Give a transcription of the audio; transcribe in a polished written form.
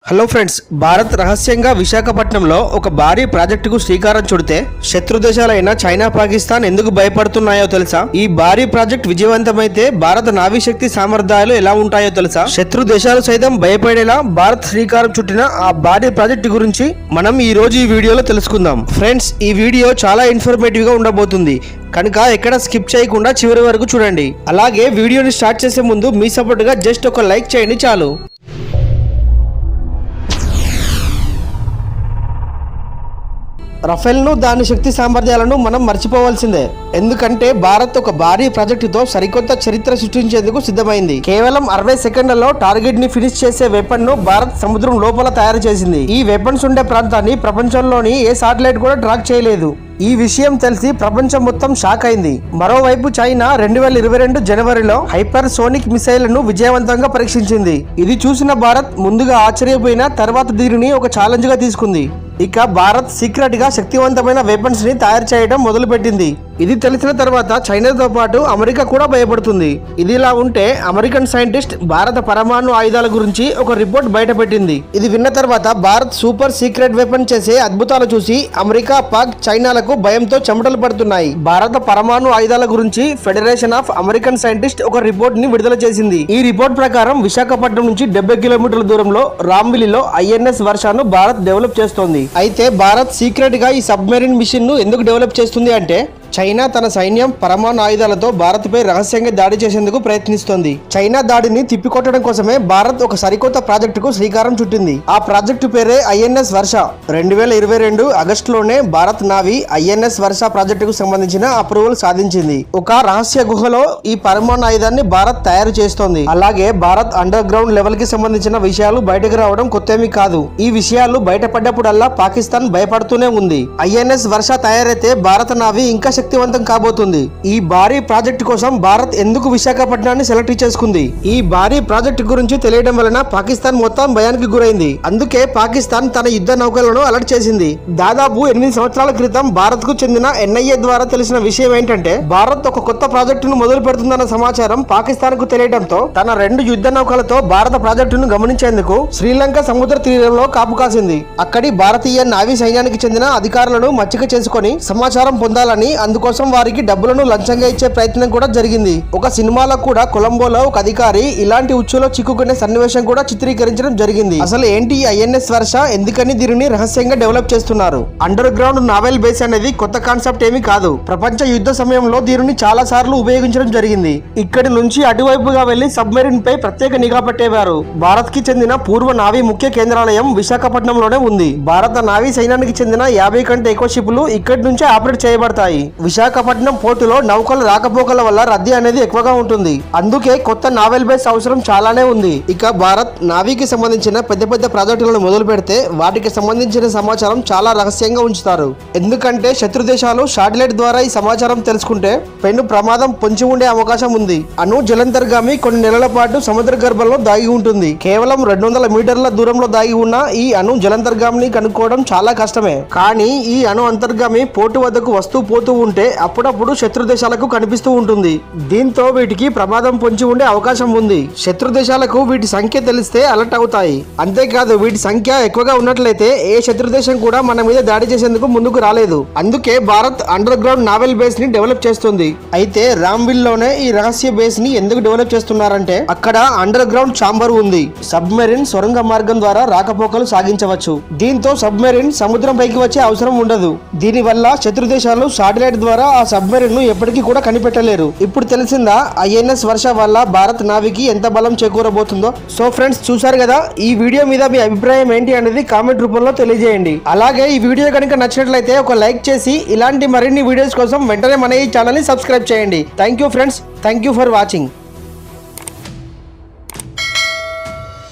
Hello friends, Bharat రహస్యంగా విశాఖపట్నంలో ఒక భారీ ప్రాజెక్టుకు శ్రీకారం చుడితే శత్రు దేశాలైన చైనా, పాకిస్తాన్ ఎందుకు భయపడుతున్నాయో తెలుసా? ఈ భారీ ప్రాజెక్ట్ విజయవంతమైతే భారత నావీశక్తి సామర్థ్యాలు ఎలా ఉంటాయో తెలుసా? శత్రు దేశాలు సైతం భయపడేలా భారత్ శ్రీకారం చుట్టిన ఆ భారీ ప్రాజెక్టు గురించి మనం ఈ రోజు ఈ వీడియోలో తెలుసుకుందాం. ఫ్రెండ్స్, ఈ వీడియో చాలా ఇన్ఫర్మేటివ్ గా ఉండబోతుంది కనుక ఎక్కడ స్కిప్ చేయకుండా చివరి వరకు చూడండి. అలాగే వీడియోని స్టార్ట్ చేసే ముందు మీ సపోర్ట్ గా జస్ట్ ఒక లైక్ చేయండి చాలు. రఫేల్ను దాని శక్తి సామర్థ్యాలను మనం మర్చిపోవాల్సిందే. ఎందుకంటే భారత్ ఒక భారీ ప్రాజెక్టుతో సరికొత్త చరిత్ర సృష్టించేందుకు సిద్ధమైంది. కేవలం 60 సెకండ్లలో టార్గెట్ ని ఫినిష్ చేసే వెపన్ ను భారత్ సముద్రం లోపల తయారు చేసింది. ఈ వెపన్స్ ఉండే ప్రాంతాన్ని ప్రపంచంలోని ఏ శాటిలైట్ కూడా ట్రాక్ చేయలేదు. ఈ విషయం తెలిసి ప్రపంచం మొత్తం షాక్ అయింది. మరోవైపు చైనా 2022 జనవరిలో హైపర్ సోనిక్ మిసైల్ ను విజయవంతంగా పరీక్షించింది. ఇది చూసిన భారత్ ముందుగా ఆశ్చర్యపోయిన తర్వాత దీనిని ఒక ఛాలెంజ్ గా తీసుకుంది. ఇక భారత్ సీక్రెట్ గా శక్తివంతమైన వెపన్స్ ని తయారు చేయడం మొదలుపెట్టింది. ఇది తెలిసిన తర్వాత చైనాతో పాటు అమెరికా కూడా భయపడుతుంది. ఇదిలా ఉంటే అమెరికన్ సైంటిస్ట్ భారత పరమాణు ఆయుధాల గురించి ఒక రిపోర్ట్ బయటపెట్టింది. ఇది విన్న తర్వాత భారత్ సూపర్ సీక్రెట్ వెపన్ చేసే అద్భుతాలు చూసి అమెరికా, పాక్, చైనాలకు భయంతో చెమటలు పడుతున్నాయి. భారత పరమాణు ఆయుధాల గురించి ఫెడరేషన్ ఆఫ్ అమెరికన్ సైంటిస్ట్ ఒక రిపోర్ట్ ని విడుదల చేసింది. ఈ రిపోర్ట్ ప్రకారం విశాఖపట్నం నుంచి 70 కిలోమీటర్ల దూరంలో రాంవిలిలో INS వర్షాను భారత్ డెవలప్ చేస్తోంది. అయితే భారత్ సీక్రెట్ గా ఈ సబ్మెరీన్ మిషన్ ను ఎందుకు డెవలప్ చేస్తుంది అంటే చైనా తన సైన్యం పరమాణు ఆయుధాలతో భారత్పై రహస్యంగా దాడి చేసేందుకు ప్రయత్నిస్తోంది. చైనా దాడిని తిప్పికొట్టడం కోసమే భారత్ ఒక సరికొత్త ప్రాజెక్టుకు శ్రీకారం చుట్టింది. ఆ ప్రాజెక్టు పేరే INS వర్ష. 2022 ఆగస్టులోనే భారత్ నావీ INS వర్ష ప్రాజెక్టుకు సంబంధించిన అప్రూవల్ సాధించింది. ఒక రహస్య గుహలో ఈ పరమాణు ఆయుధాన్ని భారత్ తయారు చేస్తోంది. అలాగే భారత్ అండర్ గ్రౌండ్ లెవెల్ కి సంబంధించిన విషయాలు బయటకు రావడం కొత్తేమీ కాదు. ఈ విషయాలు బయటపడ్డప్పుడల్లా పాకిస్తాన్ భయపడుతూనే ఉంది. INS వర్ష తయారైతే భారత నావీ ఇంకా శక్తివంతం కాబోతుంది. ఈ భారీ ప్రాజెక్టు కోసం భారత్ ఎందుకు విశాఖపట్నాన్ని సెలెక్ట్ చేసుకుంది? ఈ భారీ ప్రాజెక్టు గురించి తెలియడం వలన పాకిస్తాన్ మొత్తం భయానికి గురైంది. అందుకే పాకిస్తాన్ తన యుద్ధ నౌకలను అలర్ట్ చేసింది. దాదాపు 8 సంవత్సరాల క్రితం భారత్ కు చెందిన NIA ద్వారా తెలిసిన విషయం ఏంటంటే భారత్ ఒక కొత్త ప్రాజెక్టును మొదలు పెడుతుందన్న సమాచారం పాకిస్తాన్ కు తెలియడంతో తన 2 యుద్ధ నౌకలతో భారత ప్రాజెక్టును గమనించేందుకు శ్రీలంక సముద్ర తీరంలో కాపు కాసింది. అక్కడి భారతీయ నావీ సైన్యానికి చెందిన అధికారులను మచ్చిక చేసుకుని సమాచారం పొందాలని, అందుకోసం వారికి డబ్బులను లంచంగా ఇచ్చే ప్రయత్నం కూడా జరిగింది. ఒక సినిమాలో కూడా కొలంబోలో ఒక అధికారి ఇలాంటి ఉచ్చులో చిక్కుకునే సన్నివేశం కూడా చిత్రీకరించడం జరిగింది. అసలు ఏంటి INS వర్ష, ఎందుకని దీనిని రహస్యంగా డెవలప్ చేస్తున్నారు? అండర్ గ్రౌండ్ నావెల్ బేస్ అనేది కొత్త కాన్సెప్ట్ ఏమీ కాదు. ప్రపంచ యుద్ధ సమయంలో దీనిని చాలా సార్లు ఉపయోగించడం జరిగింది. ఇక్కడి నుంచి అటువైపుగా వెళ్లి సబ్మెరీన్ పై ప్రత్యేక నిఘా పెట్టేవారు. భారత్ కి చెందిన పూర్వ నావీ ముఖ్య కేంద్రాలయం విశాఖపట్నంలోనే ఉంది. భారత నావీ సైన్యానికి చెందిన 50 కంటే ఎక్కువ షిప్లు ఇక్కడి నుంచే ఆపరేట్ చేయబడతాయి. విశాఖపట్నం పోర్టులో నౌకల రాకపోకల వల్ల రద్దీ అనేది ఎక్కువగా ఉంటుంది. అందుకే కొత్త నావెల్ బేస్ అవసరం చాలానే ఉంది. ఇక భారత్ నావీకి సంబంధించిన పెద్ద పెద్ద ప్రాజెక్టులను మొదలు పెడితే వాటికి సంబంధించిన సమాచారం చాలా రహస్యంగా ఉంచుతారు. ఎందుకంటే శత్రు దేశాలు శాటిలైట్ ద్వారా ఈ సమాచారం తెలుసుకుంటే పెను ప్రమాదం పొంచి ఉండే అవకాశం ఉంది. అణు జలంతర్గామి కొన్ని నెలల పాటు సముద్ర గర్భంలో దాగి ఉంటుంది. కేవలం 200 మీటర్ల దూరంలో దాగి ఉన్న ఈ అణు జలంతర్గామిని కనుక్కోవడం చాలా కష్టమే. కానీ ఈ అణు అంతర్గామి పోర్టు వద్దకు వస్తూ పోతూ ఉంటే అప్పుడప్పుడు శత్రు దేశాలకు కనిపిస్తూ ఉంటుంది. దీంతో వీటికి ప్రమాదం పొంచి ఉండే అవకాశం ఉంది. శత్రు దేశాలకు వీటి సంఖ్య తెలిస్తే అలర్ట్ అవుతాయి. అంతేకాదు వీటి సంఖ్య ఎక్కువగా ఉన్నట్లయితే ఏ శత్రు దేశం కూడా మన మీద దాడి చేసేందుకు ముందుకు రాలేదు. అందుకే Bharat under ground naval base ని డెవలప్ చేస్తుంది. అయితే రాంవిల్ లోనే ఈ రహస్య బేస్ ని ఎందుకు డెవలప్ చేస్తున్నారంటే అక్కడ అండర్ గ్రౌండ్ ఛాంబర్ ఉంది. సబ్మెరీన్ సొరంగ మార్గం ద్వారా రాకపోకలు సాగించవచ్చు. దీంతో సబ్మెరీన్ సముద్రం పైకి వచ్చే అవసరం ఉండదు. దీని వల్ల శత్రు దేశాలు శాటిలైట్ ద్వారా ఆ సబ్మెరీన్ ను ఎప్పటికీ కూడా కనిపెట్టలేరు. ఇప్పుడు తెలిసిందా INS వర్ష వల్ల భారత్ నావీకి ఎంత బలం చేకూరబోతుందో? సో ఫ్రెండ్స్, చూసారు కదా, ఈ వీడియో మీద మీ అభిప్రాయం ఏంటి అనేది కామెంట్ రూపంలో తెలియజేయండి. అలాగే ఈ వీడియో కనుక నచ్చినట్లయితే ఒక లైక్ చేసి ఇలాంటి మరిన్ని వీడియోస్ కోసం వెంటనే మన ఈ ఛానల్ ని సబ్స్క్రైబ్ చేయండి. Thank you friends, thank you for watching.